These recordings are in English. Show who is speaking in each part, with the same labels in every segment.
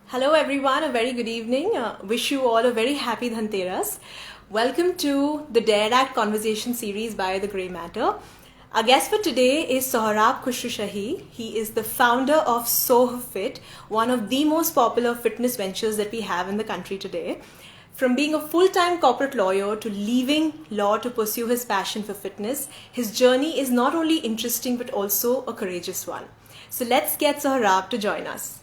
Speaker 1: Hello everyone, a very good evening. Wish you all a very happy Dhanteras. Welcome to the Dareact conversation series by The Grey Matter. Our guest for today is Sohrab Khushrushahi. He is the founder of Sohfit, one of the most popular fitness ventures that we have in the country today. From being a full-time corporate lawyer to leaving law to pursue his passion for fitness, his journey is not only interesting but also a courageous one. So let's get Sohrab to join us.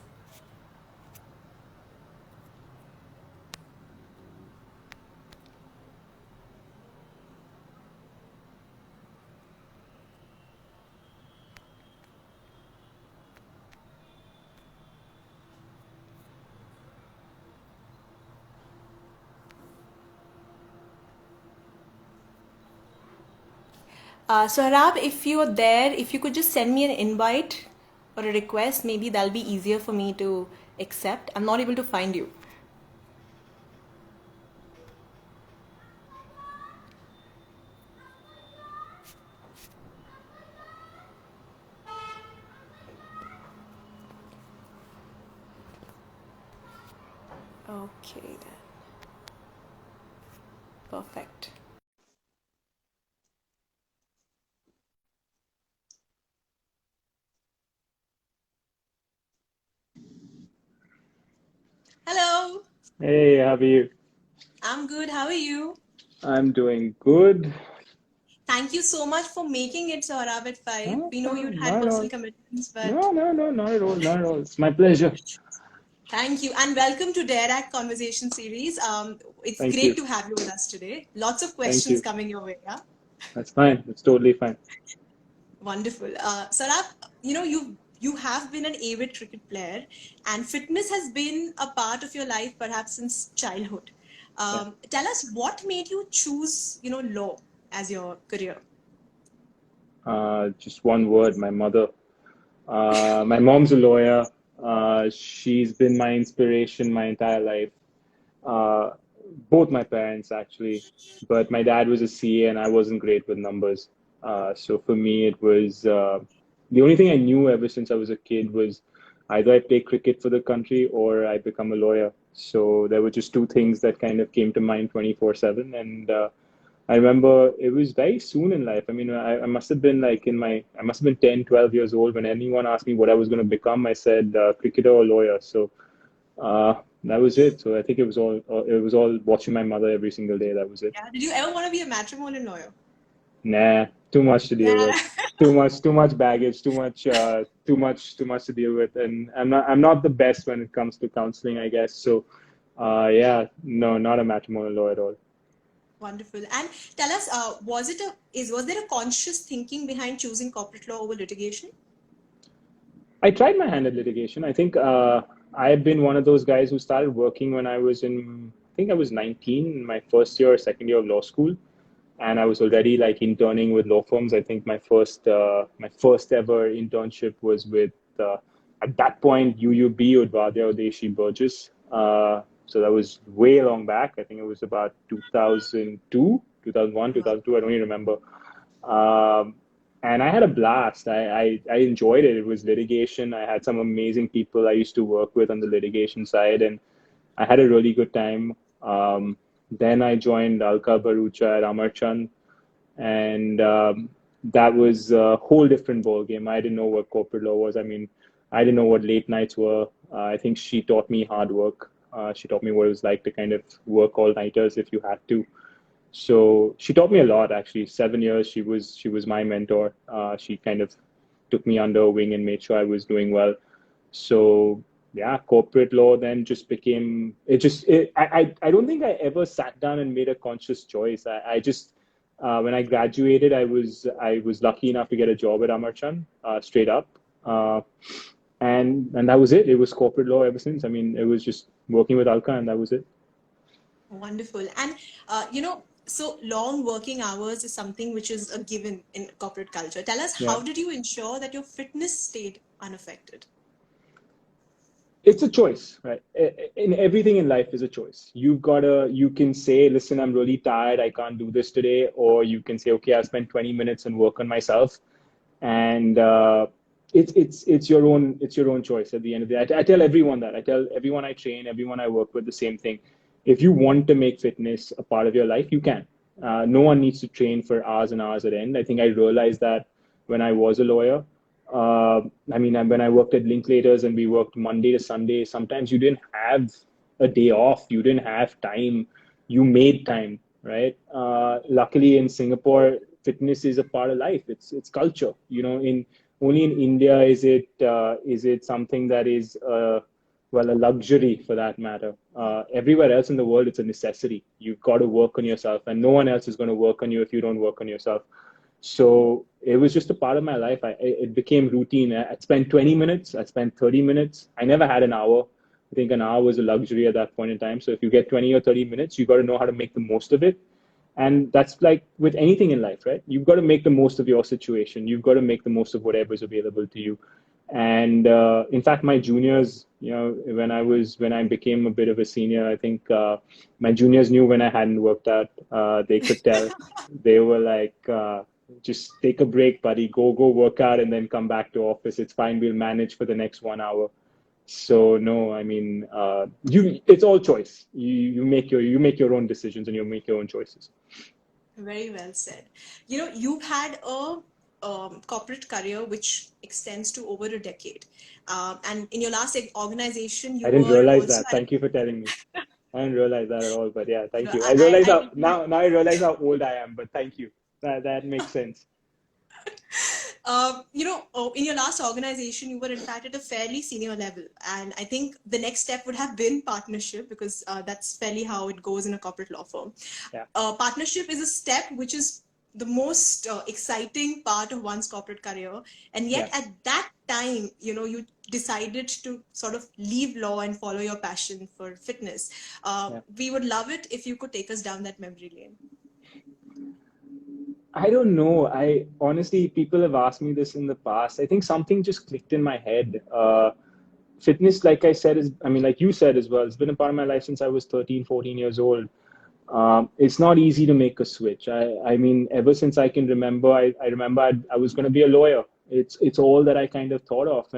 Speaker 1: Sohrab, if you're there, if you could just send me an invite or a request, maybe that'll be easier for me to accept. I'm not able to find you. Okay, then. Perfect. Hello,
Speaker 2: Hey, how are you?
Speaker 1: I'm good. How are you?
Speaker 2: I'm doing good.
Speaker 1: Thank you so much for making it, Sohrab, at 5.
Speaker 2: No,
Speaker 1: We know
Speaker 2: no,
Speaker 1: you'd had
Speaker 2: not at
Speaker 1: personal
Speaker 2: all.
Speaker 1: commitments, but
Speaker 2: No, no, no, not at all, not at all. It's my pleasure.
Speaker 1: thank you. And welcome to Dareact Conversation Series. It's
Speaker 2: Thank
Speaker 1: great
Speaker 2: you.
Speaker 1: to have you with us today. Lots of
Speaker 2: Thank
Speaker 1: questions
Speaker 2: you.
Speaker 1: coming your way. Yeah?
Speaker 2: That's fine. That's totally fine.
Speaker 1: Wonderful. Sarab, you have been an avid cricket player, and fitness has been a part of your life perhaps since childhood.
Speaker 2: Yeah.
Speaker 1: Tell us what made you choose, law as your career.
Speaker 2: Just one word, my mother. My mom's a lawyer. She's been my inspiration my entire life. Uh, Both my parents, actually. But my dad was a CA and I wasn't great with numbers. So for me, it was the only thing I knew ever since I was a kid was either I play cricket for the country or I become a lawyer. So there were just two things that kind of came to mind 24/7. And I remember it was very soon in life. I mean, I must have been like I must have been 10, 12 years old when anyone asked me what I was going to become. I said cricketer or lawyer. So that was it. So I think it was all watching my mother every single day. That was it.
Speaker 1: Yeah. Did you ever want to be a matrimonial lawyer?
Speaker 2: Nah, too much to deal
Speaker 1: Yeah.
Speaker 2: with. Too much baggage. Too much to deal with. And I'm not the best when it comes to counseling, I guess. So, yeah, no, not a matrimonial law at all.
Speaker 1: Wonderful. And tell us, was there a conscious thinking behind choosing corporate law over litigation?
Speaker 2: I tried my hand at litigation. I think I've been one of those guys who started working when I think I was 19, in my first year or second year of law school. And I was already like interning with law firms. I think my first ever internship was with at that point UUB Udvadya Odeshi Burgess. So that was way long back. I think it was about 2002, 2001,
Speaker 1: Wow.
Speaker 2: 2002. I don't even remember. Um, and I had a blast. I enjoyed it. It was litigation. I had some amazing people I used to work with on the litigation side, and I had a really good time. Then I joined Alka Barucha at Amarchand, and that was a whole different ball game. I didn't know what corporate law was. I mean, I didn't know what late nights were. I think she taught me hard work. She taught me what it was like to kind of work all nighters if you had to. So she taught me a lot, actually. 7 years, she was my mentor. She kind of took me under her wing and made sure I was doing well. So yeah, corporate law then just became it. Just I don't think I ever sat down and made a conscious choice. I just when I graduated, I was lucky enough to get a job at Amarchand, straight up, uh, and that was it. It was corporate law ever since. I mean, it was just working with Alka, and that was it.
Speaker 1: Wonderful. And, so long working hours is something which is a given in corporate culture. Tell us,
Speaker 2: Yeah.
Speaker 1: how did you ensure that your fitness stayed unaffected?
Speaker 2: It's a choice, right? In everything in life is a choice. You can say, listen, I'm really tired, I can't do this today, or you can say, okay, I'll spend 20 minutes and work on myself, and it's your own choice at the end of the day. I tell everyone that. I tell everyone I train, everyone I work with the same thing. If you want to make fitness a part of your life, you can. No one needs to train for hours and hours at end. I think I realized that when I was a lawyer. I mean, when I worked at Linklaters and we worked Monday to Sunday, sometimes you didn't have a day off. You didn't have time. You made time, right? Luckily in Singapore, fitness is a part of life. It's culture. You know, in only in India is it something that is well, a luxury for that matter. Everywhere else in the world, it's a necessity. You've got to work on yourself, and no one else is going to work on you if you don't work on yourself. So it was just a part of my life. It became routine. I'd spend 20 minutes, I'd spend 30 minutes. I never had an hour. I think an hour was a luxury at that point in time. So if you get 20 or 30 minutes, you got to know how to make the most of it. And that's like with anything in life, right? You've got to make the most of your situation. You've got to make the most of whatever is available to you. And in fact, my juniors, you know, when I became a bit of a senior, I think my juniors knew when I hadn't worked out. They could tell. They were like, just take a break, buddy. Go work out, and then come back to office. It's fine. We'll manage for the next 1 hour. So no, I mean, it's all choice. You make your own decisions and you make your own choices.
Speaker 1: Very well said. You know, you've had a corporate career which extends to over a decade. And in your last organization, you
Speaker 2: I didn't
Speaker 1: were
Speaker 2: realize
Speaker 1: also
Speaker 2: that.
Speaker 1: at,
Speaker 2: Thank you for telling me. I didn't realize that at all, but yeah,
Speaker 1: you
Speaker 2: thank
Speaker 1: know,
Speaker 2: you. I realize
Speaker 1: I
Speaker 2: how
Speaker 1: really,
Speaker 2: now I realize how old I am, but thank you. That makes sense.
Speaker 1: in your last organization, you were in fact at a fairly senior level. And I think the next step would have been partnership because that's fairly how it goes in a corporate law firm.
Speaker 2: Yeah,
Speaker 1: Partnership is a step which is the most exciting part of one's corporate career. And
Speaker 2: yeah,
Speaker 1: yet at that time, you know, you decided to sort of leave law and follow your passion for fitness.
Speaker 2: yeah.
Speaker 1: We would love it if you could take us down that memory lane.
Speaker 2: I don't know. I honestly, people have asked me this in the past. I think something just clicked in my head. Fitness, like I said, I mean, like you said as well, it's been a part of my life since I was 13, 14 years old. It's not easy to make a switch. I mean, ever since I can remember, I remember I was going to be a lawyer. It's all that I kind of thought of,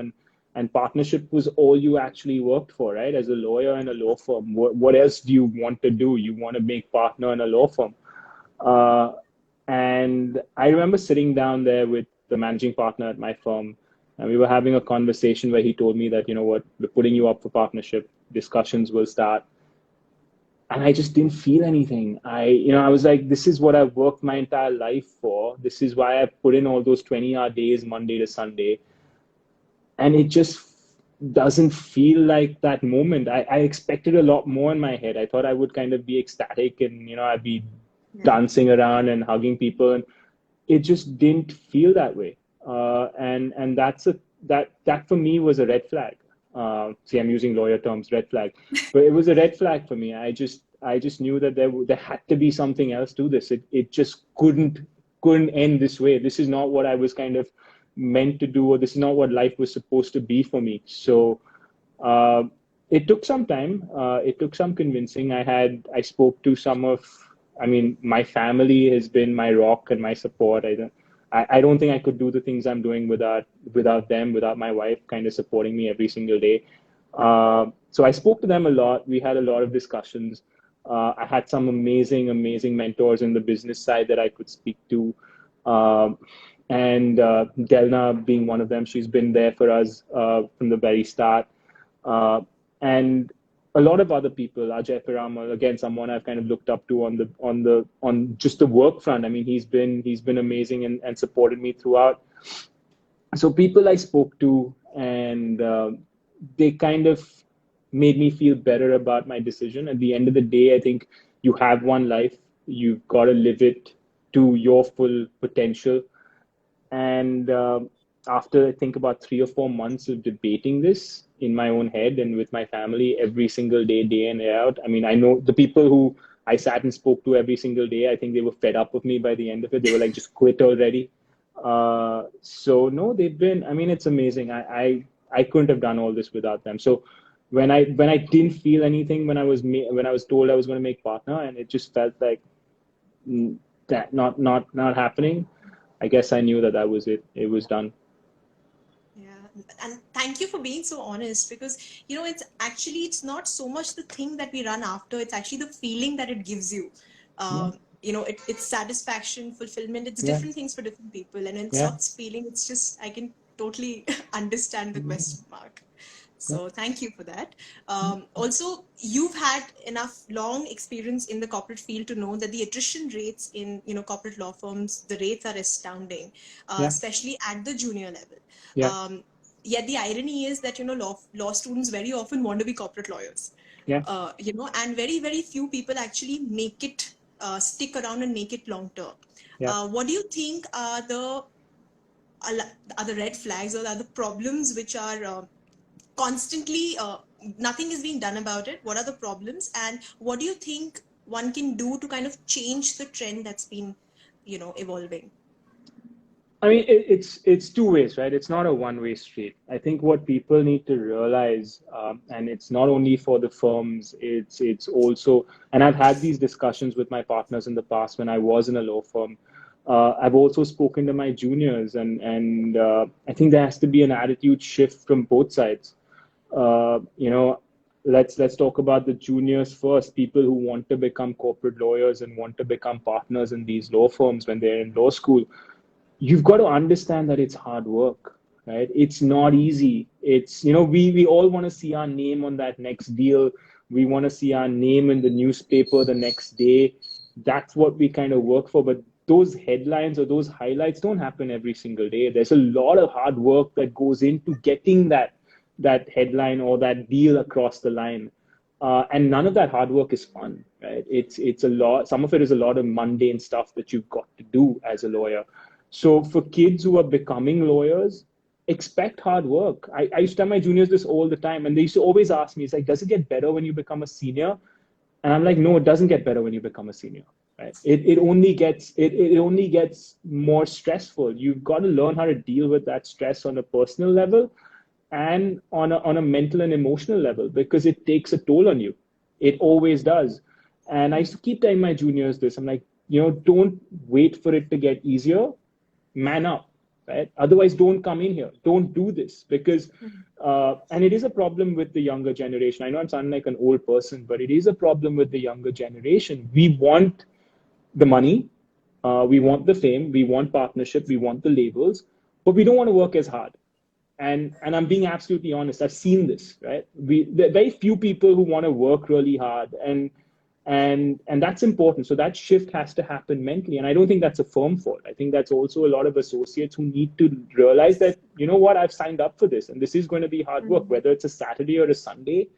Speaker 2: and partnership was all you actually worked for, right? As a lawyer in a law firm, what else do you want to do? You want to make partner in a law firm. Uh, and I remember sitting down there with the managing partner at my firm, and we were having a conversation where he told me that, you know what, we're putting you up for partnership. Discussions will start. And I just didn't feel anything. I was like, this is what I've worked my entire life for. This is why I put in all those 20-hour days, Monday to Sunday. And it just doesn't feel like that moment. I expected a lot more in my head. I thought I would kind of be ecstatic and, I'd be
Speaker 1: Yeah.
Speaker 2: dancing around and hugging people. And it just didn't feel that way. And that for me was a red flag. See, I'm using lawyer terms, red flag, but it was a red flag for me. I just knew that there had to be something else to this. It just couldn't end this way. This is not what I was kind of meant to do, or this is not what life was supposed to be for me. So uh, it took some time. It took some convincing. I spoke to I mean, my family has been my rock and my support. I don't think I could do the things I'm doing without them, without my wife kind of supporting me every single day. So I spoke to them a lot. We had a lot of discussions. I had some amazing mentors in the business side that I could speak to. Um, and Delna being one of them, she's been there for us from the very start. Uh, and a lot of other people, Ajay Piramal, again, someone I've kind of looked up to on just the work front. I mean, he's been amazing and supported me throughout. So people I spoke to, and they kind of made me feel better about my decision. At the end of the day, I think you have one life, you've got to live it to your full potential. And after I think about 3 or 4 months of debating this in my own head and with my family every single day, day in, day out, I mean, I know the people who I sat and spoke to every single day, I think they were fed up with me by the end of it. They were like, just quit already. So no, I mean, it's amazing. I couldn't have done all this without them. So when I didn't feel anything when I was told I was going to make partner, and it just felt like that not happening, I guess I knew that was it. It was done.
Speaker 1: And thank you for being so honest, because it's not so much the thing that we run after, it's actually the feeling that it gives you.
Speaker 2: Yeah,
Speaker 1: It's satisfaction, fulfillment, it's
Speaker 2: yeah,
Speaker 1: different things for different people, and when it
Speaker 2: yeah,
Speaker 1: stops feeling, it's just, I can totally understand the question mark.
Speaker 2: yeah,
Speaker 1: So thank you for that. Also, you've had enough long experience in the corporate field to know that the attrition rates in corporate law firms, the rates are astounding,
Speaker 2: yeah,
Speaker 1: especially at the junior level.
Speaker 2: yeah,
Speaker 1: Yet the irony is that law students very often want to be corporate lawyers,
Speaker 2: yeah.
Speaker 1: and very very few people actually make it, stick around and make it long term.
Speaker 2: Yeah.
Speaker 1: What do you think are the red flags, or are the problems which are constantly, nothing is being done about it? What are the problems, and what do you think one can do to kind of change the trend that's been evolving?
Speaker 2: I mean, it's two ways, right? It's not a one-way street. I think what people need to realize, and it's not only for the firms, it's also, and I've had these discussions with my partners in the past when I was in a law firm. I've also spoken to my juniors, and I think there has to be an attitude shift from both sides. You know, let's talk about the juniors first. People who want to become corporate lawyers and want to become partners in these law firms when they're in law school, you've got to understand that it's hard work, right? It's not easy. It's, we all want to see our name on that next deal. We want to see our name in the newspaper the next day. That's what we kind of work for. But those headlines or those highlights don't happen every single day. There's a lot of hard work that goes into getting that headline or that deal across the line. And none of that hard work is fun, right? It's a lot. Some of it is a lot of mundane stuff that you've got to do as a lawyer. So for kids who are becoming lawyers, expect hard work. I used to tell my juniors this all the time, and they used to always ask me, it's like, does it get better when you become a senior? And I'm like, no, it doesn't get better when you become a senior. Right? It only gets more stressful. You've got to learn how to deal with that stress on a personal level and on a mental and emotional level, because it takes a toll on you. It always does. And I used to keep telling my juniors this. I'm like, don't wait for it to get easier. Man up, right? Otherwise, don't come in here. Don't do this, because, and it is a problem with the younger generation. I know I'm sounding like an old person, but it is a problem with the younger generation. We want the money, we want the fame, we want partnership, we want the labels, but we don't want to work as hard. And I'm being absolutely honest. I've seen this, right? There are very few people who want to work really hard, and that's important. So that shift has to happen mentally, and I don't think that's a firm fault. I think that's also a lot of associates who need to realize that, you know what, I've signed up for this, and this is going to be hard work, whether it's a Saturday or a Sunday,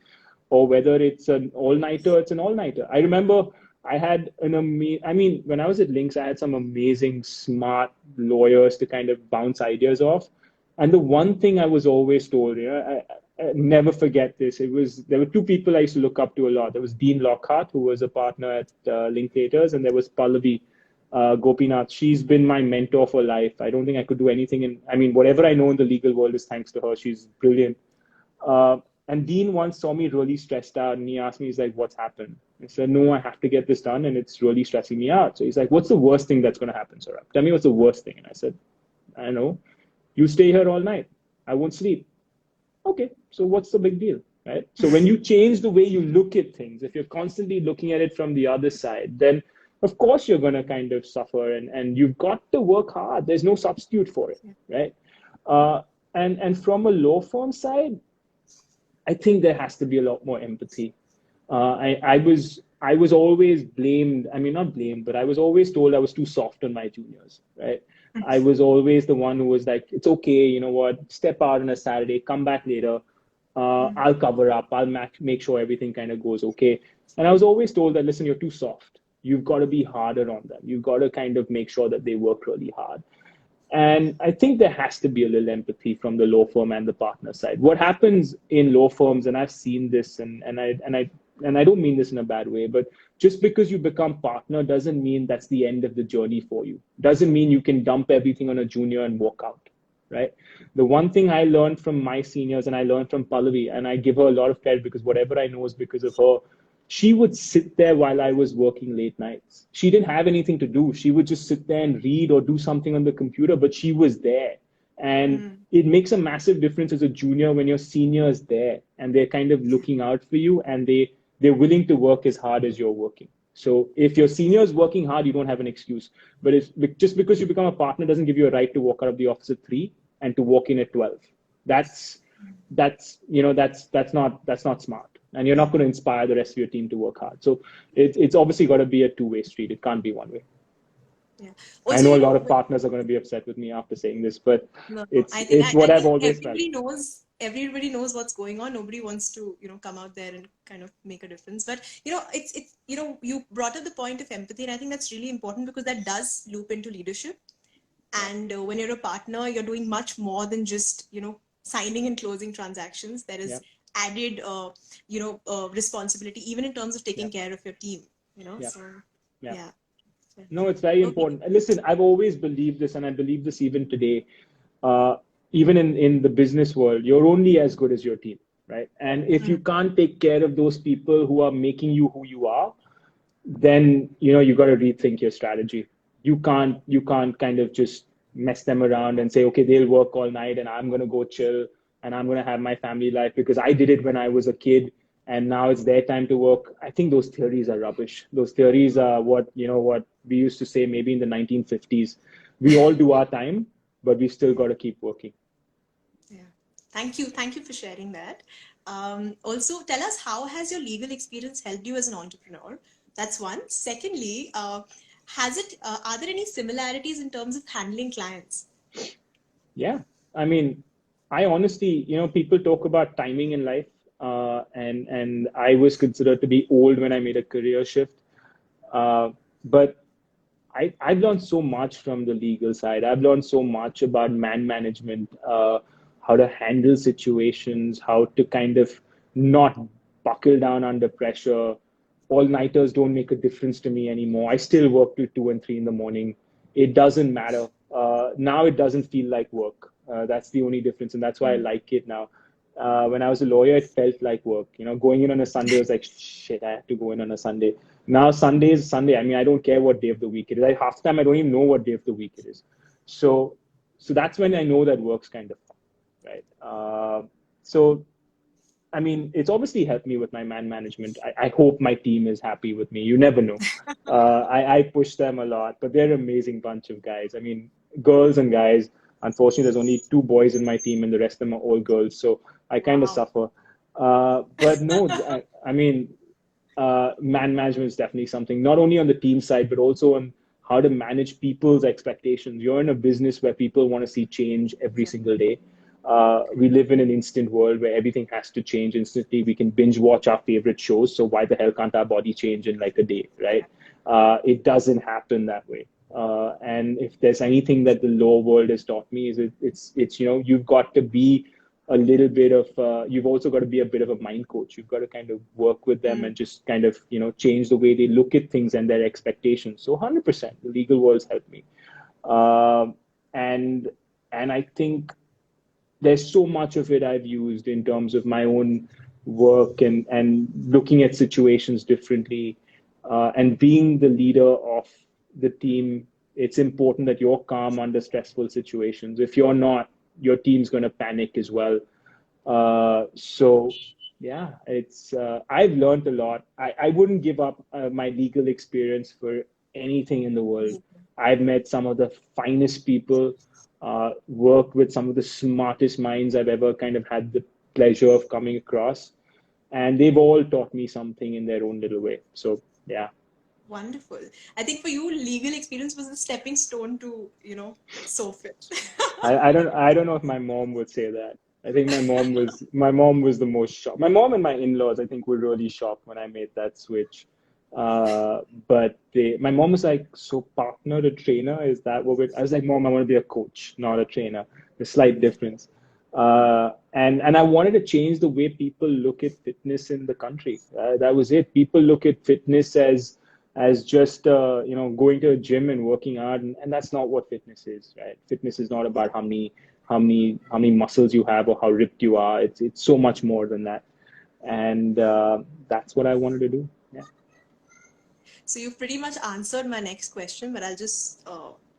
Speaker 2: or whether it's an all-nighter, it's an all-nighter. I remember I had I mean, when I was at Lynx, I had some amazing, smart lawyers to kind of bounce ideas off. And the one thing I was always told, I never forget this. There were two people I used to look up to a lot. There was Dean Lockhart, who was a partner at Linklaters, and there was Pallavi Gopinath. She's been my mentor for life. I don't think I could do anything I mean, whatever I know in the legal world is thanks to her. She's brilliant. And Dean once saw me really stressed out, and he asked me, he's like, what's happened? I said, no, I have to get this done, and it's really stressing me out. So he's like, what's the worst thing that's going to happen, Saurabh? Tell me what's the worst thing. And I said, I don't know. You stay here all night. I won't sleep. Okay, so what's the big deal, right? So when you change the way you look at things, if you're constantly looking at it from the other side, then of course you're going to kind of suffer, and you've got to work hard. There's no substitute for it, right? And from a law firm side, I think there has to be a lot more empathy. I was always blamed. I mean, not blamed, but I was always told I was too soft on my juniors, right? I was always the one who was like, it's okay, you know what? Step out on a Saturday, come back later. I'll cover up. I'll make sure everything kind of goes okay. And I was always told that, listen, you're too soft. You've got to be harder on them. You've got to kind of make sure that they work really hard. And I think there has to be a little empathy from the law firm and the partner side. What happens in law firms, and I've seen this, and I don't mean this in a bad way, but just because you become partner doesn't mean that's the end of the journey for you. Doesn't mean you can dump everything on a junior and walk out, right? The one thing I learned from my seniors, and I learned from Pallavi, and I give her a lot of credit because whatever I know is because of her. She would sit there while I was working late nights. She didn't have anything to do. She would just sit there and read or do something on the computer, but she was there. And
Speaker 1: Mm.
Speaker 2: it makes a massive difference as a junior when your senior is there and they're kind of looking out for you, and they're willing to work as hard as you're working. So if your senior is working hard, you don't have an excuse. But if just because you become a partner doesn't give you a right to walk out of the office at 3 and to walk in at 12. That's not smart, and you're not going to inspire the rest of your team to work hard. So it's obviously got to be a two-way street. It can't be one way.
Speaker 1: Yeah.
Speaker 2: I
Speaker 1: Also,
Speaker 2: know a lot of partners are going to be upset with me after saying this, but
Speaker 1: no,
Speaker 2: it's
Speaker 1: I think
Speaker 2: it's what
Speaker 1: I
Speaker 2: I've
Speaker 1: think
Speaker 2: always felt.
Speaker 1: everybody knows what's going on. Nobody wants to, come out there and kind of make a difference. But it's you brought up the point of empathy, and I think that's really important because that does loop into leadership.
Speaker 2: Yeah,
Speaker 1: And when you're a partner, you're doing much more than just signing and closing transactions. There
Speaker 2: yeah,
Speaker 1: is added responsibility, even in terms of
Speaker 2: yeah,
Speaker 1: taking care of your team.
Speaker 2: yeah,
Speaker 1: So
Speaker 2: yeah.
Speaker 1: yeah.
Speaker 2: No, it's very
Speaker 1: Okay.
Speaker 2: important. And listen, I've always believed this, and I believe this even today. Uh, Even in the business world, you're only as good as your team, right? And if you
Speaker 1: Mm.
Speaker 2: can't take care of those people who are making you who you are, then you got to rethink your strategy. You can't kind of just mess them around and say, okay, they'll work all night and I'm going to go chill and I'm going to have my family life because I did it when I was a kid and now it's their time to work. I think those theories are rubbish. Those theories are what we used to say maybe in the 1950s. We all do our time, but we still got to keep working.
Speaker 1: Yeah. Thank you. Thank you for sharing that. Also, tell us, how has your legal experience helped you as an entrepreneur? That's one. Secondly, are there any similarities in terms of handling clients?
Speaker 2: Yeah. I mean, I honestly, people talk about timing in life, and I was considered to be old when I made a career shift. But I've learned so much from the legal side. I've learned so much about man management, how to handle situations, how to kind of not buckle down under pressure. All-nighters don't make a difference to me anymore. I still work till 2 and 3 in the morning. It doesn't matter. Now it doesn't feel like work. That's the only difference, and that's why I
Speaker 1: Mm.
Speaker 2: like it now. When I was a lawyer, it felt like work. Going in on a Sunday was like, shit, I have to go in on a Sunday. Now Sunday is Sunday. I mean, I don't care what day of the week it is. Half the time, I don't even know what day of the week it is. So that's when I know that work's kind of fun, right? So I mean, it's obviously helped me with my man management. I hope my team is happy with me. You never know. I push them a lot, but they're an amazing bunch of guys. I mean, girls and guys. Unfortunately, there's only 2 boys in my team, and the rest of them are all girls. So I kind of
Speaker 1: Wow.
Speaker 2: suffer. But no, I mean, man management is definitely something, not only on the team side, but also on how to manage people's expectations. You're in a business where people want to see change every single day. We live in an instant world where everything has to change instantly. We can binge watch our favorite shows. So why the hell can't our body change in like a day, right? It doesn't happen that way. And if there's anything that the law world has taught me is it's you've got to be a little bit of you've also got to be a bit of a mind coach. You've got to kind of work with them
Speaker 1: Mm.
Speaker 2: and just kind of change the way they look at things and their expectations. So 100% the legal world's helped me. Um, and and I think there's so much of it I've used in terms of my own work and looking at situations differently, and being the leader of the team. It's important that you're calm under stressful situations. If you're not, your team's going to panic as well. So yeah, it's I've learned a lot. I wouldn't give up my legal experience for anything in the world. I've met some of the finest people, worked with some of the smartest minds I've ever kind of had the pleasure of coming across, and they've all taught me something in their own little way. So yeah.
Speaker 1: Wonderful. I think for you, legal experience was the stepping stone to, Sohfit.
Speaker 2: I don't know if my mom would say that. I think my mom was the most shocked. My mom and my in-laws, I think, were really shocked when I made that switch. But my mom was like, "So partner to trainer, is that what I was like, "Mom, I want to be a coach, not a trainer." The slight difference. And I wanted to change the way people look at fitness in the country. That was it. People look at fitness as just going to a gym and working out, and that's not what fitness is, right? Fitness is not about how many muscles you have or how ripped you are. It's so much more than that, and that's what I wanted to do. Yeah.
Speaker 1: So you've pretty much answered my next question, but I'll just,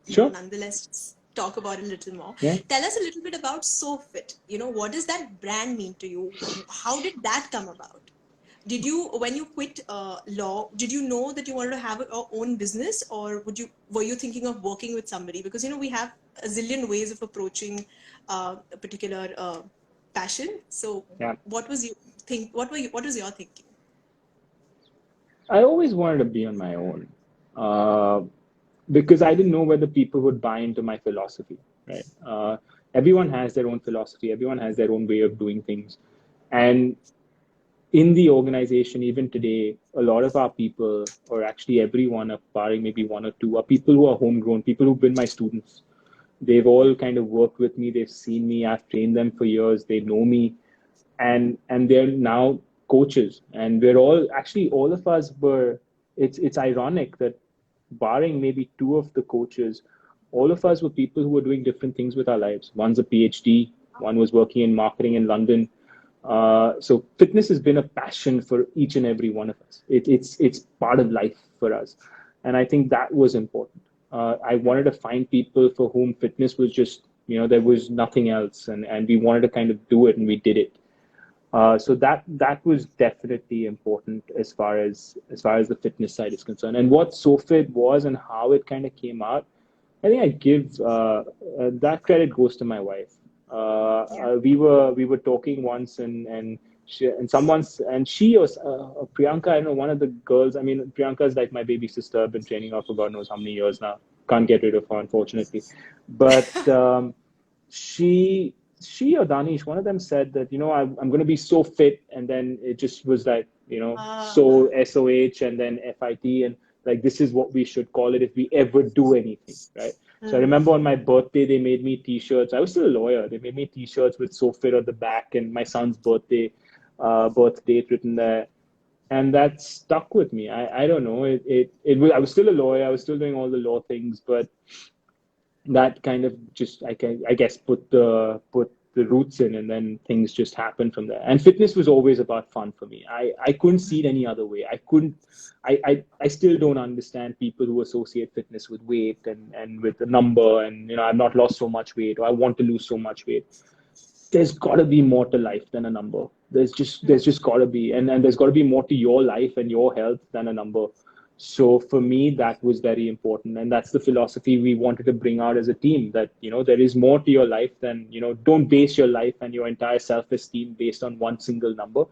Speaker 2: Sure.
Speaker 1: nonetheless talk about it a little more.
Speaker 2: Yeah.
Speaker 1: Tell us a little bit about Sohfit. What does that brand mean to you? How did that come about? Did you, when you quit law, did you know that you wanted to have your own business, or were you thinking of working with somebody? Because we have a zillion ways of approaching a particular passion. So,
Speaker 2: Yeah.
Speaker 1: what was you think? What was your thinking?
Speaker 2: I always wanted to be on my own, uh, because I didn't know whether people would buy into my philosophy, right? Everyone has their own philosophy, everyone has their own way of doing things. And in the organization, even today, a lot of our people, or actually everyone, barring maybe one or two, are people who are homegrown, people who've been my students. They've all kind of worked with me, they've seen me, I've trained them for years, they know me, and they're now coaches. And we're all of us were, it's ironic that barring maybe two of the coaches, all of us were people who were doing different things with our lives. One's a PhD, one was working in marketing in London. So fitness has been a passion for each and every one of us. It's part of life for us, and I think that was important. I wanted to find people for whom fitness was just, there was nothing else, and we wanted to kind of do it, and we did it. So that was definitely important as far as the fitness side is concerned. And what Sohfit was and how it kind of came out, I think I give that credit goes to my wife.
Speaker 1: Yeah.
Speaker 2: We were talking once, and she was Priyanka. I don't know, one of the girls. I mean, Priyanka is like my baby sister. I've been training her for God knows how many years now. Can't get rid of her, unfortunately. But she she or Danish, one of them said that, I'm going to be so fit, and then it just was like,
Speaker 1: Uh,
Speaker 2: so SOH and then FIT, and like this is what we should call it if we ever do anything, right? So I
Speaker 1: mm,
Speaker 2: remember on my birthday they made me T-shirts. I was still a lawyer. They made me T-shirts with "So Fit" on the back and my son's birth date written there, and that stuck with me. I don't know. I was still a lawyer. I was still doing all the law things, but that kind of just I guess put the roots in, and then things just happened from there. And fitness was always about fun for me. I couldn't see it any other way. I still don't understand people who associate fitness with weight and with the number, and I've not lost so much weight, or I want to lose so much weight. There's got to be more to life than a number. There's just got to be, and there's got to be more to your life and your health than a number. So for me, that was very important, and that's the philosophy we wanted to bring out as a team. That there is more to your life than don't base your life and your entire self-esteem based on one single number.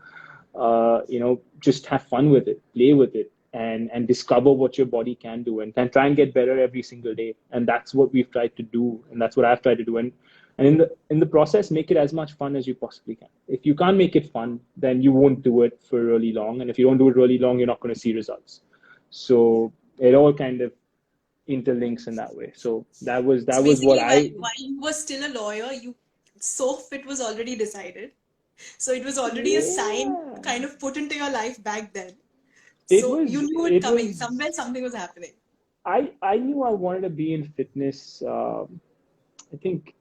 Speaker 2: Just have fun with it, play with it, and discover what your body can do, and try and get better every single day. And that's what we've tried to do, and that's what I've tried to do. And in the process, make it as much fun as you possibly can. If you can't make it fun, then you won't do it for really long. And if you don't do it really long, you're not going to see results. So it all kind of interlinks in that way. So that
Speaker 1: so
Speaker 2: was what
Speaker 1: basically,
Speaker 2: I.
Speaker 1: while you were still a lawyer, you so fit was already decided. So it was already a sign
Speaker 2: Yeah,
Speaker 1: kind of put into your life back then.
Speaker 2: it
Speaker 1: So you
Speaker 2: was
Speaker 1: knew it
Speaker 2: it
Speaker 1: coming.
Speaker 2: was
Speaker 1: Somewhere something was happening.
Speaker 2: I knew I wanted to be in fitness. I think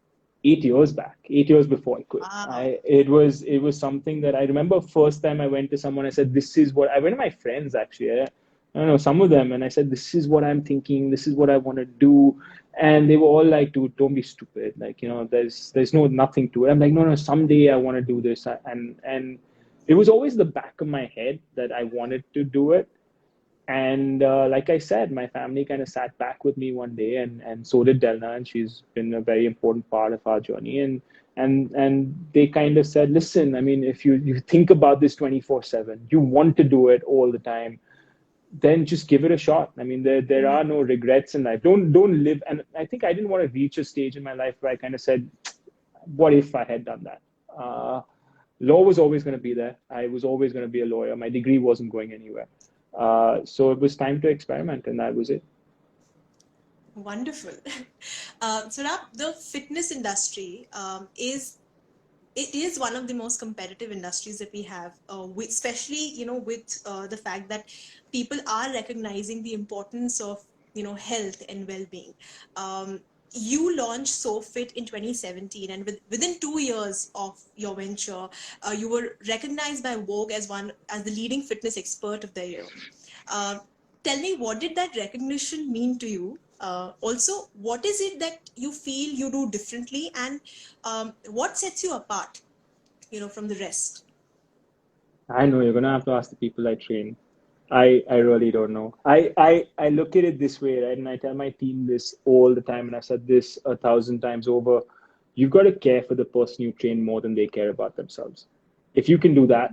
Speaker 2: 8 years back, 8 years before I quit.
Speaker 1: Wow.
Speaker 2: It was something that I remember. First time I went to someone, I said, "This is what." I went to my friends actually. I don't know, some of them, and I said, "This is what I'm thinking. This is what I want to do." And they were all like, "Dude, don't be stupid. Like, there's no nothing to it." I'm like, "No, no, someday I want to do this." And it was always the back of my head that I wanted to do it. And like I said, my family kind of sat back with me one day, and so did Delna, and she's been a very important part of our journey. And they kind of said, listen, I mean, if you think about this 24/7, you want to do it all the time, then just give it a shot. I mean, there are no regrets in life. Don't live. And I think I didn't want to reach a stage in my life where I kind of said, what if I had done that? Law was always going to be there. I was always going to be a lawyer. My degree wasn't going anywhere. So it was time to experiment, and that was it.
Speaker 1: Wonderful. So now the fitness industry is one of the most competitive industries that we have, especially with the fact that people are recognizing the importance of health and well-being. Um, you launched SoFit in 2017, and within 2 years of your venture, you were recognized by Vogue as the leading fitness expert of the year. Uh, Tell me, what did that recognition mean to you? Also, what is it that you feel you do differently, and what sets you apart, from the rest?
Speaker 2: I know you're gonna have to ask the people I train. I really don't know. I look at it this way, right? And I tell my team this all the time, and I've said this 1,000 times over. You've got to care for the person you train more than they care about themselves. If you can do that,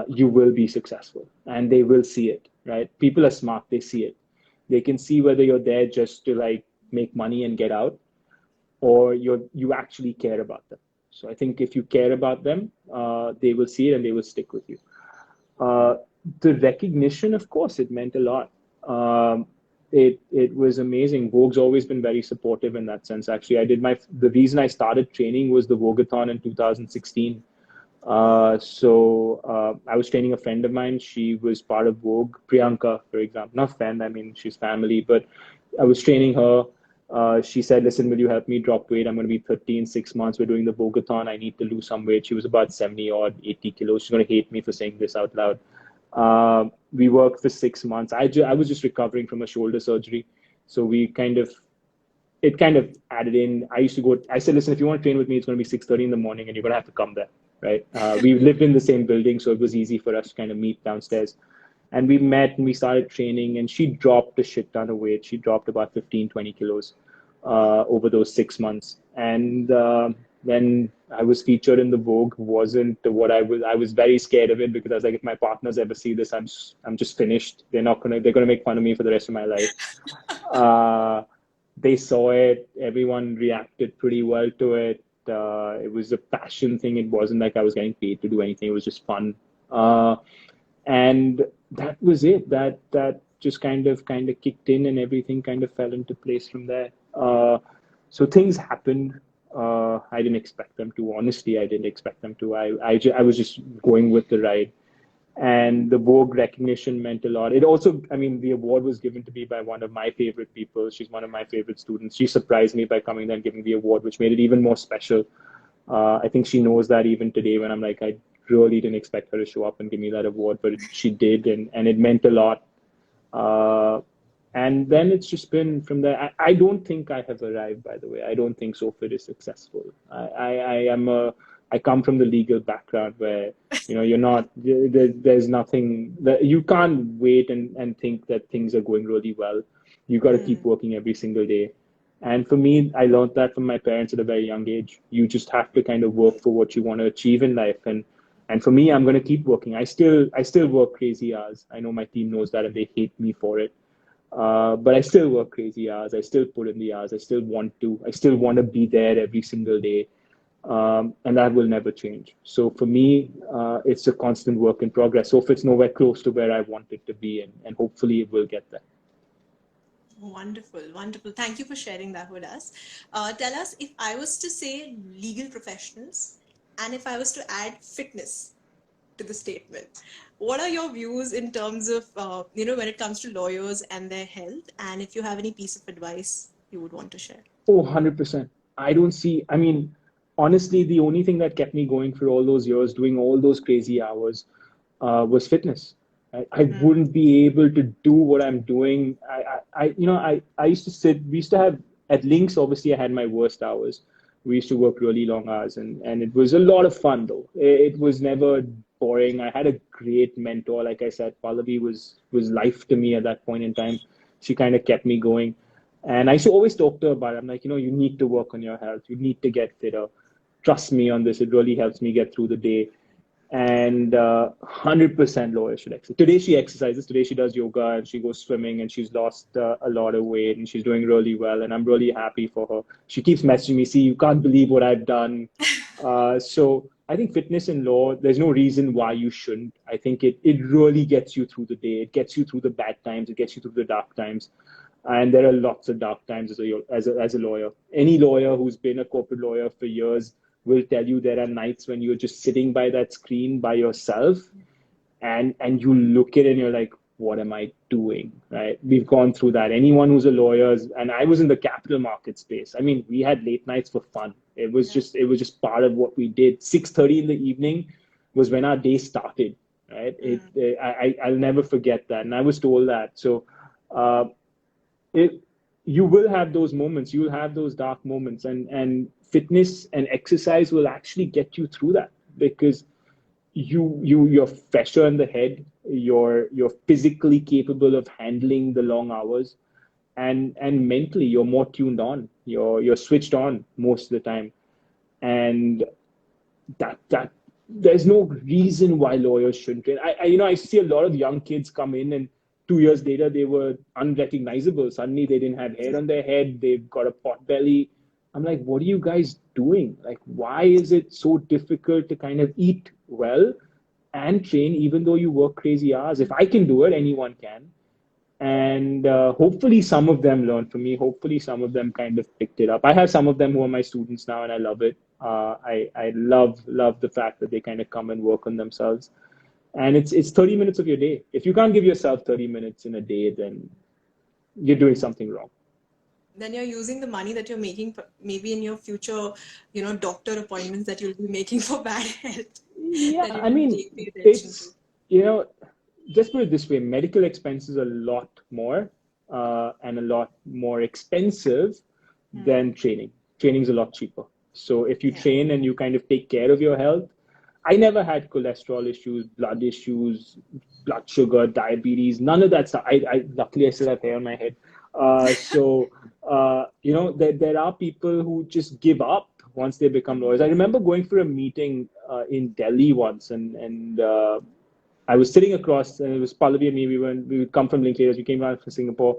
Speaker 2: you will be successful, and they will see it, right? People are smart; they see it. They can see whether you're there just to like make money and get out, or you actually care about them. So I think if you care about them, they will see it and they will stick with you. Uh, the recognition, of course, it meant a lot. It was amazing. Vogue's always been very supportive in that sense. Actually, the reason I started training was the Vogueathon in 2016. I was training a friend of mine. She was part of Vogue, Priyanka, for example. Not friend, I mean, she's family, but I was training her. She said, listen, will you help me drop weight? I'm going to be 30 in 6 months. We're doing the Vogueathon. I need to lose some weight. She was about 70 or 80 kilos. She's going to hate me for saying this out loud. We worked for 6 months. I was just recovering from a shoulder surgery. So it kind of added in. I said, listen, if you want to train with me, it's going to be 6:30 in the morning and you're going to have to come there, right? We lived in the same building, so it was easy for us to kind of meet downstairs. And we met and we started training, and she dropped a shit ton of weight. She dropped about 15, 20 kilos over those 6 months. And when I was featured in the Vogue, wasn't what I was very scared of it, because I was like, if my partners ever see this, I'm just finished. They're gonna make fun of me for the rest of my life. Uh, they saw it. Everyone reacted pretty well to it. It was a passion thing. It wasn't like I was getting paid to do anything. It was just fun. And that was it. That just kind of kicked in, and everything kind of fell into place from there. So things happened. I didn't expect them to. Honestly, I didn't expect them to. I was just going with the ride. And the Vogue recognition meant a lot. It also, I mean, the award was given to me by one of my favorite people. She's one of my favorite students. She surprised me by coming there and giving the award, which made it even more special. I think she knows that even today, when I'm like, I really didn't expect her to show up and give me that award, but she did, and it meant a lot. Uh, and then it's just been from there. I don't think I have arrived, by the way. I don't think Sohfit is successful. I come from the legal background where, you're not, there's nothing that you can't wait and think that things are going really well. You got to keep working every single day. And for me, I learned that from my parents at a very young age. You just have to kind of work for what you want to achieve in life. And for me, I'm going to keep working. I still work crazy hours. I know my team knows that and they hate me for it. But I still work crazy hours. I still put in the hours. I still want to. I still want to be there every single day. And that will never change. So for me, it's a constant work in progress. So if it's nowhere close to where I want it to be, and hopefully it will get there.
Speaker 1: Wonderful, wonderful. Thank you for sharing that with us. Tell us, if I was to say legal professionals and if I was to add fitness to the statement, what are your views in terms of, when it comes to lawyers and their health? And if you have any piece of advice you would want to share?
Speaker 2: Oh, 100%. I mean, honestly, the only thing that kept me going for all those years, doing all those crazy hours, was fitness. I wouldn't be able to do what I'm doing. I used to we used to have, at Links, obviously, I had my worst hours. We used to work really long hours, and it was a lot of fun, though. It was never boring. I had a great mentor. Like I said, Pallavi was life to me at that point in time. She kind of kept me going. And I used to always talk to her about it. I'm like, you need to work on your health. You need to get fitter. Trust me on this. It really helps me get through the day. And 100% Laura should exercise. Today she exercises. Today she does yoga and she goes swimming, and she's lost a lot of weight and she's doing really well. And I'm really happy for her. She keeps messaging me, see, you can't believe what I've done. So I think fitness and law, there's no reason why you shouldn't. I think it really gets you through the day. It gets you through the bad times. It gets you through the dark times. And there are lots of dark times as a lawyer. Any lawyer who's been a corporate lawyer for years will tell you there are nights when you're just sitting by that screen by yourself, and you look at it and you're like, what am I doing? Right? We've gone through that. Anyone who's a lawyer, and I was in the capital market space. I mean, we had late nights for fun. It was just part of what we did. 6:30 in the evening was when our day started. Right? I'll never forget that. And I was told that. So it you will have those moments. You'll have those dark moments, and fitness and exercise will actually get you through that, because you're fresher in the head. You're physically capable of handling the long hours, and mentally you're more tuned on. You're switched on most of the time, and that there's no reason why lawyers shouldn't train. I see a lot of young kids come in, and 2 years later they were unrecognizable. Suddenly they didn't have hair on their head. They've got a pot belly. I'm like, what are you guys doing? Like, why is it so difficult to kind of eat well and train, even though you work crazy hours? If I can do it, anyone can. And hopefully some of them learned from me. Hopefully some of them kind of picked it up. I have some of them who are my students now, and I love it. I love the fact that they kind of come and work on themselves. And it's 30 minutes of your day. If you can't give yourself 30 minutes in a day, then you're doing something wrong.
Speaker 1: Then you're using the money that you're making maybe in your future, doctor appointments that you'll be making for bad health.
Speaker 2: Yeah,
Speaker 1: That you
Speaker 2: I
Speaker 1: can
Speaker 2: mean,
Speaker 1: take the attention to.
Speaker 2: it's, you know, just put it this way, medical expenses are a lot more and a lot more expensive than training. Training's a lot cheaper. So if you
Speaker 1: Yeah.
Speaker 2: train and you kind of take care of your health, I never had cholesterol issues, blood sugar, diabetes, none of that stuff. I luckily I still have hair on my head. There are people who just give up once they become lawyers. I remember going for a meeting in Delhi once, and I was sitting across, and it was Pallavi and me. We would come from Linklaters. We came down from Singapore,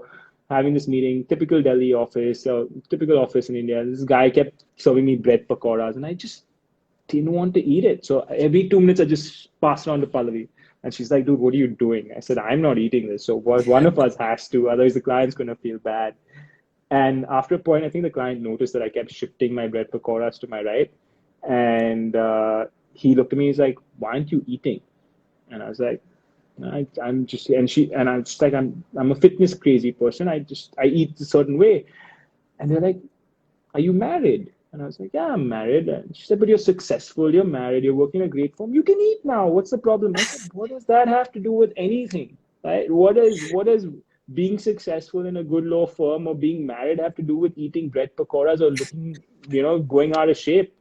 Speaker 2: having this meeting. Typical Delhi office, typical office in India. This guy kept serving me bread pakoras, and I just didn't want to eat it. So every 2 minutes, I just passed it on to Pallavi, and she's like, "Dude, what are you doing?" I said, "I'm not eating this. So one of us has to, otherwise the client's gonna feel bad." And after a point, I think the client noticed that I kept shifting my bread pakoras to my right, and he looked at me. He's like, "Why aren't you eating?" And I was like, I'm just, and I'm just like, I'm a fitness crazy person. I eat a certain way. And they're like, "Are you married?" And I was like, "Yeah, I'm married." And she said, "But you're successful, you're married, you're working in a great firm. You can eat now. What's the problem?" I said, "What does that have to do with anything? Right? What is being successful in a good law firm or being married have to do with eating bread pakoras or looking, going out of shape?"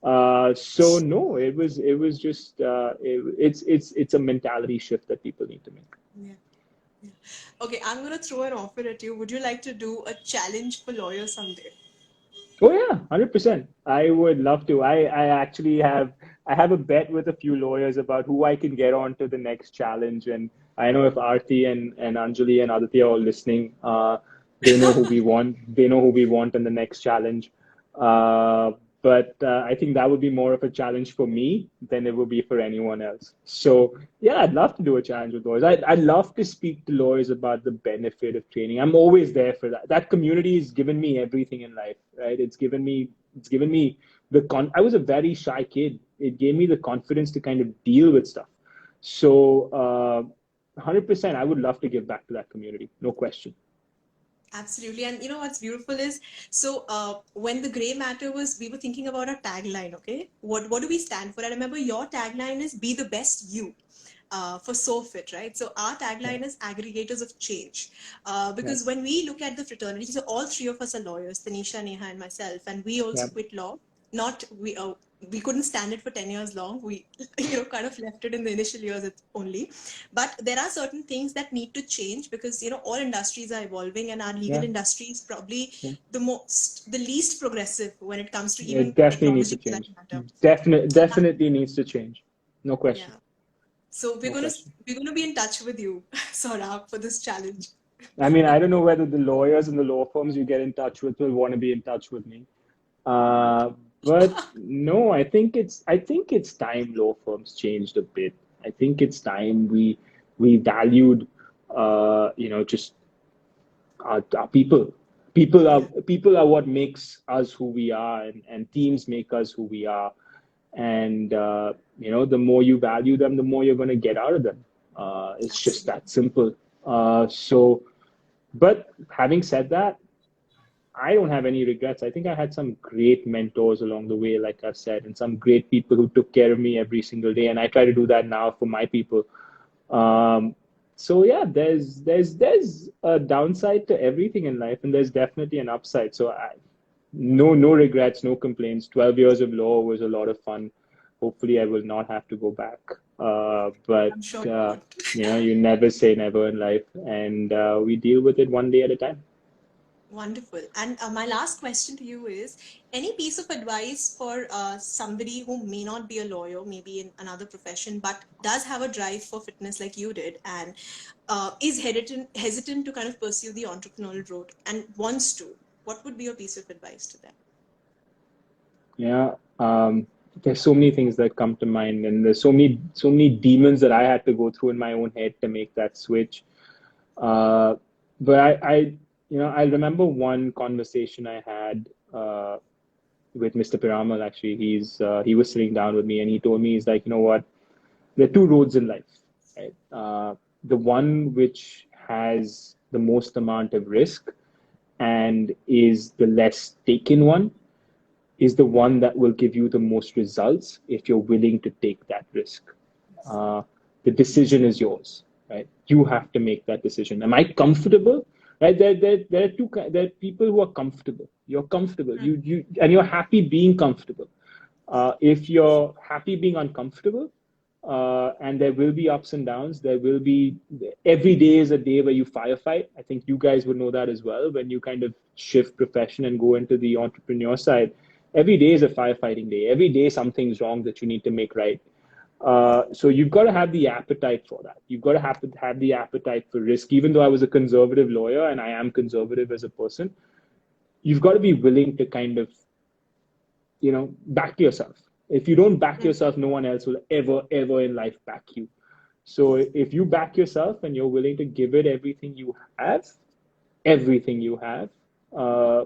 Speaker 2: So no, it was just it's a mentality shift that people need to make.
Speaker 1: Yeah. Yeah. Okay, I'm gonna throw an offer at you. Would you like to do a challenge for lawyers someday?
Speaker 2: Oh yeah, 100%. I would love to. I actually have a bet with a few lawyers about who I can get on to the next challenge. And I know if Aarti and Anjali and Aditya are all listening, they know who we want. They know who we want in the next challenge. But I think that would be more of a challenge for me than it would be for anyone else. So yeah, I'd love to do a challenge with lawyers. I'd love to speak to lawyers about the benefit of training. I'm always there for that. That community has given me everything in life, right? It's given me I was a very shy kid. It gave me the confidence to kind of deal with stuff. So 100%, I would love to give back to that community. No question.
Speaker 1: Absolutely. And what's beautiful is, so when the gray matter was, we were thinking about our tagline, okay? What do we stand for? I remember your tagline is be the best you. For Sohfit, right? So our
Speaker 2: Yeah.
Speaker 1: tagline is aggregators of change. Because
Speaker 2: Nice.
Speaker 1: when we look at the fraternity, so all three of us are lawyers, Tanisha, Neha, and myself, and we also
Speaker 2: Yeah.
Speaker 1: quit law. Not we couldn't stand it for 10 years long. We kind of left it in the initial years only. But there are certain things that need to change because all industries are evolving, and our legal
Speaker 2: Yeah.
Speaker 1: industry is probably
Speaker 2: Yeah.
Speaker 1: the least progressive when it comes to
Speaker 2: It
Speaker 1: even
Speaker 2: definitely needs to
Speaker 1: technology for that
Speaker 2: change.
Speaker 1: matter.
Speaker 2: Definitely needs to change. No question.
Speaker 1: Yeah. So we're
Speaker 2: No
Speaker 1: gonna
Speaker 2: question.
Speaker 1: we're gonna be in touch with you, Saurabh, for this challenge.
Speaker 2: I mean, I don't know whether the lawyers and the law firms you get in touch with will want to be in touch with me. Uh, but no, I think it's time law firms changed a bit. I think it's time we valued just our people.
Speaker 1: Yeah,
Speaker 2: People are what makes us who we are, and teams make us who we are. And the more you value them, the more you're going to get out of them. It's just
Speaker 1: absolutely.
Speaker 2: that simple. But having said that, I don't have any regrets. I think I had some great mentors along the way, like I said, and some great people who took care of me every single day. And I try to do that now for my people. Um, So yeah, there's a downside to everything in life, and there's definitely an upside. So no regrets, no complaints. 12 years of law was a lot of fun. Hopefully, I will not have to go back. But
Speaker 1: I'm sure you won't.
Speaker 2: you never say never in life, and we deal with it one day at a time.
Speaker 1: Wonderful. And my last question to you is any piece of advice for somebody who may not be a lawyer, maybe in another profession, but does have a drive for fitness like you did and is hesitant to kind of pursue the entrepreneurial route and wants to? What would be your piece of advice to them?
Speaker 2: Yeah. There's so many things that come to mind, and there's so many demons that I had to go through in my own head to make that switch. Uh, but I remember one conversation I had with Mr. Piramal. Actually, he was sitting down with me, and he told me, he's like, you know what? There are two roads in life, right? The one which has the most amount of risk and is the less taken one is the one that will give you the most results if you're willing to take that risk. Uh, the decision is yours, right? You have to make that decision. Am I comfortable? Right? There are there are people who are comfortable. You're comfortable. And you're happy being comfortable. If you're happy being uncomfortable, and there will be ups and downs. There will be every day is a day where you firefight. I think you guys would know that as well. When you kind of shift profession and go into the entrepreneur side, every day is a firefighting day. Every day something's wrong that you need to make right. So you've got to have the appetite for that. You've got to have the appetite for risk. Even though I was a conservative lawyer and I am conservative as a person, you've got to be willing to kind of, back yourself. If you don't back yourself, no one else will ever in life back you. So if you back yourself and you're willing to give it everything you have, uh,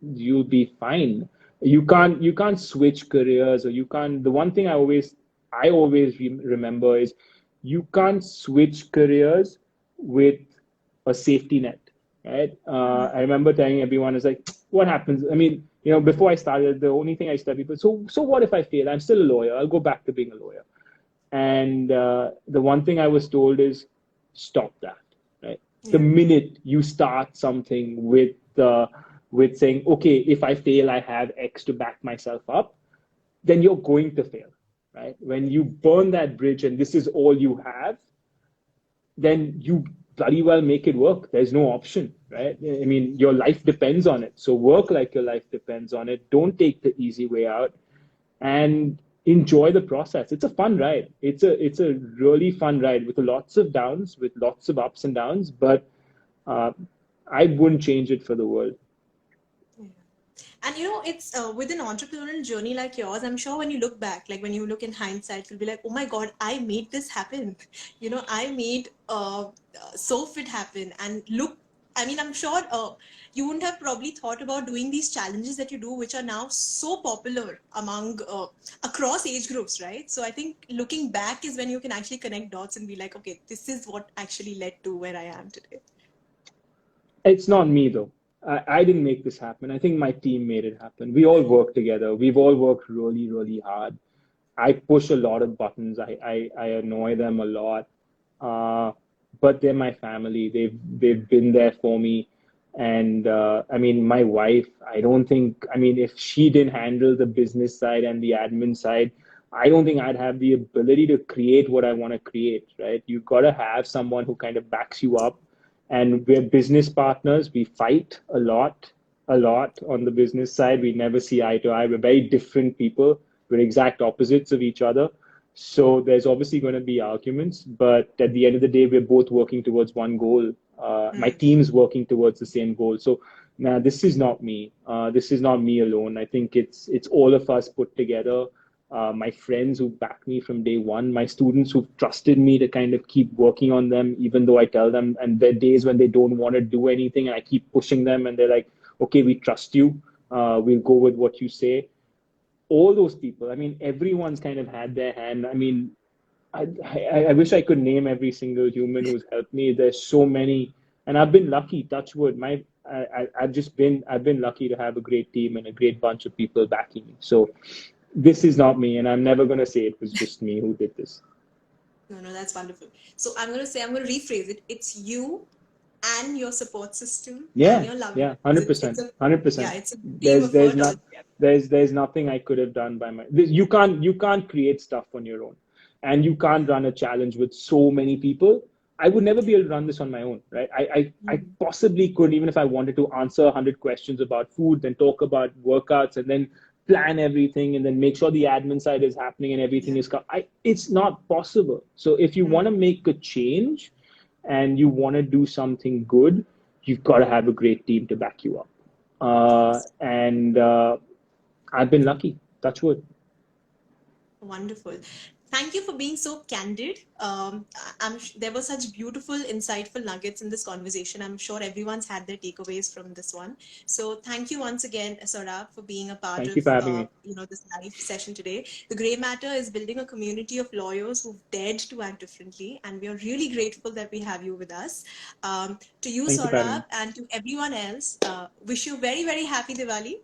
Speaker 2: you'll be fine. You can't switch careers, or you can't. The one thing I always remember is you can't switch careers with a safety net, right? I remember telling everyone, is like, what happens? I mean, before I started, the only thing I tell people, so what if I fail? I'm still a lawyer. I'll go back to being a lawyer. And the one thing I was told is stop that, right? The
Speaker 1: Yeah.
Speaker 2: minute you start something with saying, okay, if I fail, I have X to back myself up, then you're going to fail, right? When you burn that bridge and this is all you have, then you bloody well make it work. There's no option, right? I mean, your life depends on it. So work like your life depends on it. Don't take the easy way out, and enjoy the process. It's a fun ride. It's a really fun ride with lots of downs, with lots of ups and downs. But uh, I wouldn't change it for the world.
Speaker 1: Yeah. And it's with an entrepreneurial journey like yours, I'm sure when you look back, like when you look in hindsight, you'll be like, oh my God, I made this happen. I made Sohfit happen. And look, I mean, I'm sure you wouldn't have probably thought about doing these challenges that you do, which are now so popular among across age groups, right? So I think looking back is when you can actually connect dots and be like, okay, this is what actually led to where I am today.
Speaker 2: It's not me though. I didn't make this happen. I think my team made it happen. We all work together. We've all worked really, really hard. I push a lot of buttons. I annoy them a lot. Uh, but they're my family. They've been there for me. And I mean, my wife, I mean, if she didn't handle the business side and the admin side, I don't think I'd have the ability to create what I want to create, right? You've got to have someone who kind of backs you up. And we're business partners. We fight a lot on the business side. We never see eye to eye. We're very different people. We're exact opposites of each other. So there's obviously going to be arguments, but at the end of the day, we're both working towards one goal. My team's working towards the same goal. So now this is not me. This is not me alone. I think it's all of us put together. My friends who backed me from day one, my students who've trusted me to kind of keep working on them, even though I tell them, and there are days when they don't want to do anything, and I keep pushing them, and they're like, okay, we trust you. We'll go with what you say. All those people, I mean, everyone's kind of had their hand. I mean, I wish I could name every single human who's helped me. There's so many, and I've been lucky. Touch wood. I've been lucky to have a great team and a great bunch of people backing me. So this is not me, and I'm never gonna say it was just me who did this.
Speaker 1: No, that's wonderful. So I'm going to rephrase it. It's you and your support system and
Speaker 2: Yeah,
Speaker 1: your loved
Speaker 2: yeah,
Speaker 1: ones. It's
Speaker 2: 100%,
Speaker 1: a, yeah,
Speaker 2: 100%.
Speaker 1: it's a team
Speaker 2: There's there's
Speaker 1: effort
Speaker 2: not
Speaker 1: altogether.
Speaker 2: there's nothing I could have done by my. You can't create stuff on your own, and you can't run a challenge with so many people. I would never
Speaker 1: Yeah.
Speaker 2: be able to run this on my own, right? I
Speaker 1: Mm.
Speaker 2: possibly could, even if I wanted to answer 100 questions about food, then talk about workouts, and then plan everything, and then make sure the admin side is happening and everything
Speaker 1: Yeah.
Speaker 2: is. It's not possible. So if you want to
Speaker 1: Mm.
Speaker 2: make a change, and you want to do something good, you've got to have a great team to back you up.
Speaker 1: Yes.
Speaker 2: And I've been lucky. Touch wood.
Speaker 1: Wonderful. Thank you for being so candid. There were such beautiful, insightful nuggets in this conversation. I'm sure everyone's had their takeaways from this one. So thank you once again, Saurabh, for being a part
Speaker 2: Thank
Speaker 1: of
Speaker 2: you for having me.
Speaker 1: this live session today. The Grey Matter is building a community of lawyers who've dared to act differently, and we are really grateful that we have you with us. To you,
Speaker 2: Thank you for having me.
Speaker 1: Saurabh, and to everyone else, wish you very, very happy Diwali.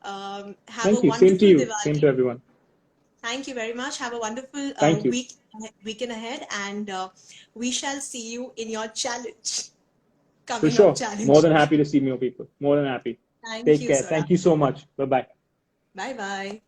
Speaker 1: Have a
Speaker 2: Thank you. Same to
Speaker 1: wonderful
Speaker 2: you. Same
Speaker 1: Diwali.
Speaker 2: to everyone.
Speaker 1: Thank you very much. Have a wonderful
Speaker 2: Thank you.
Speaker 1: weekend ahead, and we shall see you in your challenge,
Speaker 2: For
Speaker 1: coming up
Speaker 2: sure. More
Speaker 1: challenge.
Speaker 2: than happy to see more people. More than happy.
Speaker 1: Thank
Speaker 2: Take
Speaker 1: you,
Speaker 2: care.
Speaker 1: Sora.
Speaker 2: Thank you so much. Bye bye.
Speaker 1: Bye bye.